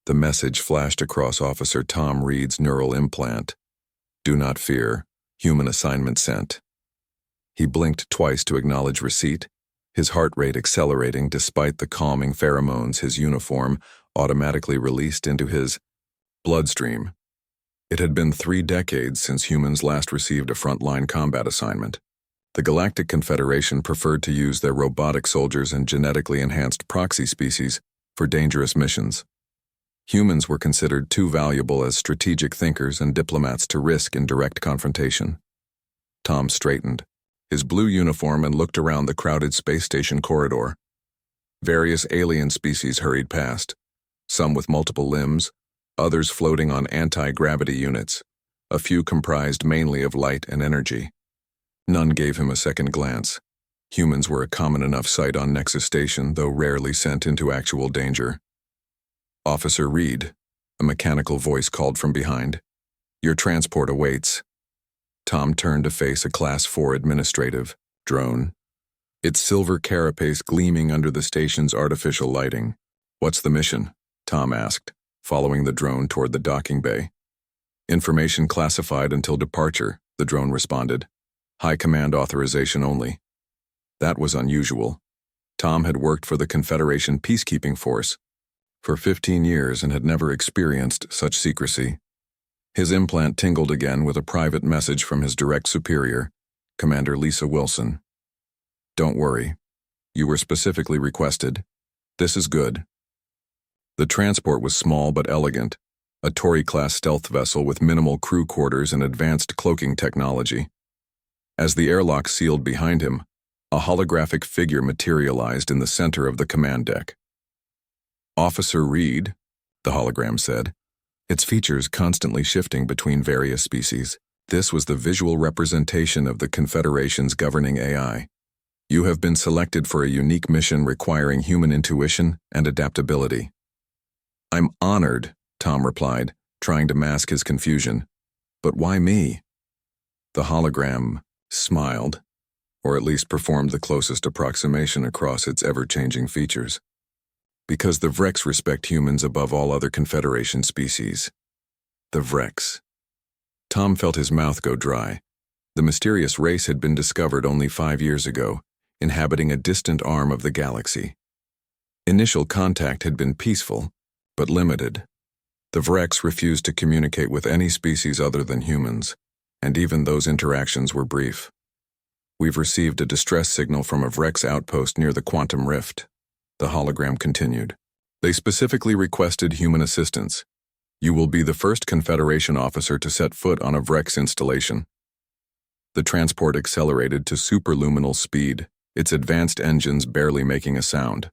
The message flashed across Officer Tom Reed's neural implant. Do not fear. Human assignment sent. He blinked twice to acknowledge receipt, his heart rate accelerating despite the calming pheromones his uniform automatically released into his bloodstream. It had been 3 decades since humans last received a frontline combat assignment. The Galactic Confederation preferred to use their robotic soldiers and genetically enhanced proxy species for dangerous missions. Humans were considered too valuable as strategic thinkers and diplomats to risk in direct confrontation. Tom straightened his blue uniform and looked around the crowded space station corridor. Various alien species hurried past, some with multiple limbs, others floating on anti-gravity units. A few comprised mainly of light and energy. None gave him a second glance. Humans were a common enough sight on Nexus Station, though rarely sent into actual danger. Officer Reed, a mechanical voice called from behind. Your transport awaits. Tom turned to face a Class 4 administrative drone, its silver carapace gleaming under the station's artificial lighting. What's the mission? Tom asked, following the drone toward the docking bay. Information classified until departure, the drone responded. High command authorization only. That was unusual. Tom had worked for the Confederation Peacekeeping Force for 15 years and had never experienced such secrecy. His implant tingled again with a private message from his direct superior, Commander Lisa Wilson. Don't worry. You were specifically requested. This is good. The transport was small but elegant, a Tory-class stealth vessel with minimal crew quarters and advanced cloaking technology. As the airlock sealed behind him, a holographic figure materialized in the center of the command deck. Officer Reed, the hologram said, its features constantly shifting between various species. This was the visual representation of the Confederation's governing AI. You have been selected for a unique mission requiring human intuition and adaptability. I'm honored, Tom replied, trying to mask his confusion. But why me? The hologram smiled, or at least performed the closest approximation across its ever-changing features. Because the Vrex respect humans above all other Confederation species. The Vrex. Tom felt his mouth go dry. The mysterious race had been discovered only 5 years ago, inhabiting a distant arm of the galaxy. Initial contact had been peaceful, but limited. The Vrex refused to communicate with any species other than humans, and even those interactions were brief. We've received a distress signal from a Vrex outpost near the Quantum Rift. The hologram continued. They specifically requested human assistance. You will be the first Confederation officer to set foot on a Vrex installation. The transport accelerated to superluminal speed, its advanced engines barely making a sound.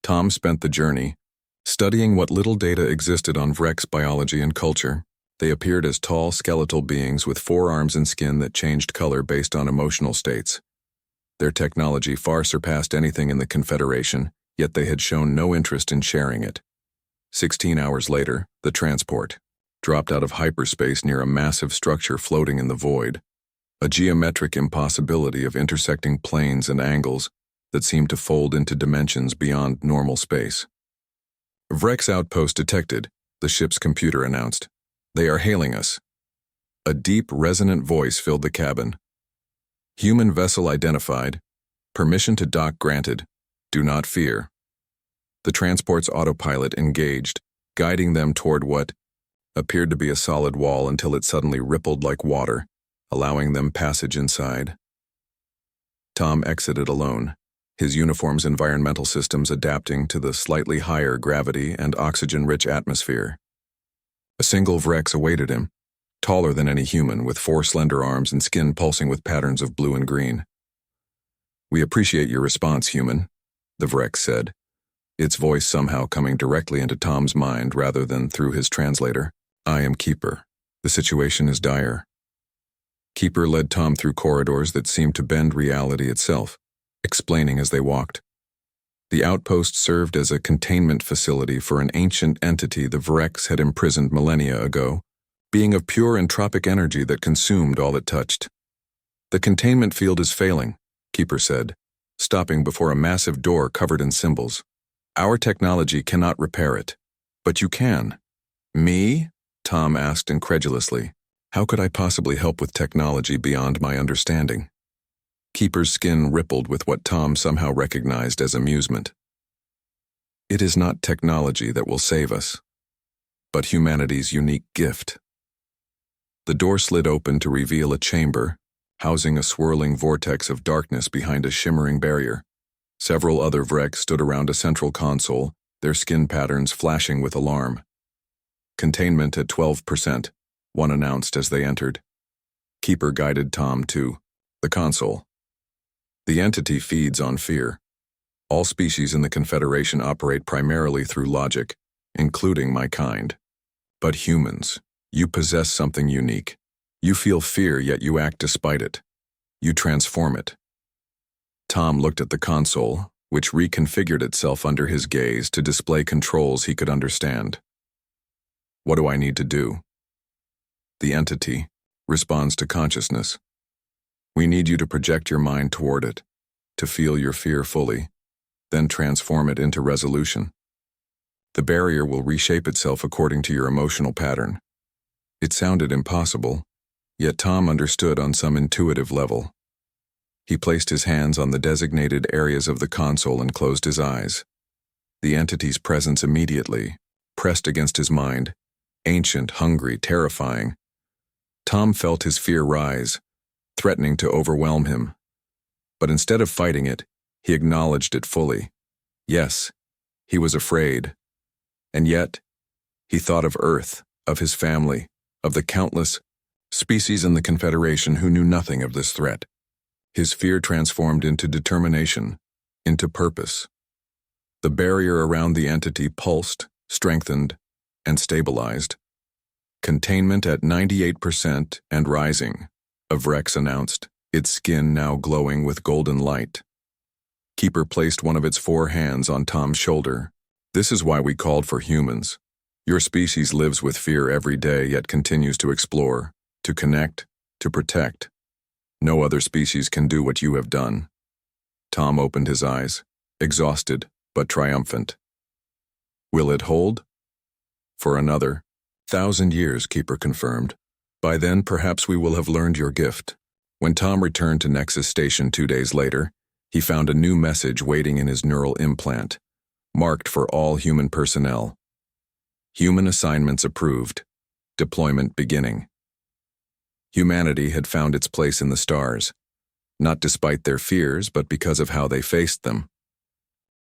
Tom spent the journey studying what little data existed on Vrex biology and culture. They appeared as tall, skeletal beings with 4 arms and skin that changed color based on emotional states. Their technology far surpassed anything in the Confederation, yet they had shown no interest in sharing it. 16 hours later, the transport dropped out of hyperspace near a massive structure floating in the void, a geometric impossibility of intersecting planes and angles that seemed to fold into dimensions beyond normal space. Vrex outpost detected, the ship's computer announced. They are hailing us. A deep, resonant voice filled the cabin. Human vessel identified. Permission to dock granted. Do not fear. The transport's autopilot engaged, guiding them toward what appeared to be a solid wall until it suddenly rippled like water, allowing them passage inside. Tom exited alone, his uniform's environmental systems adapting to the slightly higher gravity and oxygen-rich atmosphere. A single Vrex awaited him, taller than any human, with 4 slender arms and skin pulsing with patterns of blue and green. We appreciate your response, human, the Vrex said, its voice somehow coming directly into Tom's mind rather than through his translator. I am Keeper. The situation is dire. Keeper led Tom through corridors that seemed to bend reality itself, explaining as they walked. The outpost served as a containment facility for an ancient entity the Vrex had imprisoned millennia ago, being of pure entropic energy that consumed all it touched. The containment field is failing, Keeper said, stopping before a massive door covered in symbols. Our technology cannot repair it. But you can. Me? Tom asked incredulously. How could I possibly help with technology beyond my understanding? Keeper's skin rippled with what Tom somehow recognized as amusement. It is not technology that will save us, but humanity's unique gift. The door slid open to reveal a chamber, housing a swirling vortex of darkness behind a shimmering barrier. Several other Vreks stood around a central console, their skin patterns flashing with alarm. Containment at 12%, one announced as they entered. Keeper guided Tom to the console. The entity feeds on fear. All species in the Confederation operate primarily through logic, including my kind. But humans, you possess something unique. You feel fear, yet you act despite it. You transform it. Tom looked at the console, which reconfigured itself under his gaze to display controls he could understand. What do I need to do? The entity responds to consciousness. We need you to project your mind toward it, to feel your fear fully, then transform it into resolution. The barrier will reshape itself according to your emotional pattern. It sounded impossible, yet Tom understood on some intuitive level. He placed his hands on the designated areas of the console and closed his eyes. The entity's presence immediately pressed against his mind, ancient, hungry, terrifying. Tom felt his fear rise, threatening to overwhelm him. But instead of fighting it, he acknowledged it fully. Yes, he was afraid. And yet, he thought of Earth, of his family, of the countless species in the Confederation who knew nothing of this threat. His fear transformed into determination, into purpose. The barrier around the entity pulsed, strengthened, and stabilized. Containment at 98% and rising, Avrex announced, its skin now glowing with golden light. Keeper placed one of its 4 hands on Tom's shoulder. This is why we called for humans. Your species lives with fear every day, yet continues to explore, to connect, to protect. No other species can do what you have done. Tom opened his eyes, exhausted but triumphant. Will it hold? For another 1,000 years, Keeper confirmed. By then, perhaps we will have learned your gift. When Tom returned to Nexus Station 2 days later, he found a new message waiting in his neural implant, marked for all human personnel. Human assignments approved. Deployment beginning. Humanity had found its place in the stars, not despite their fears, but because of how they faced them.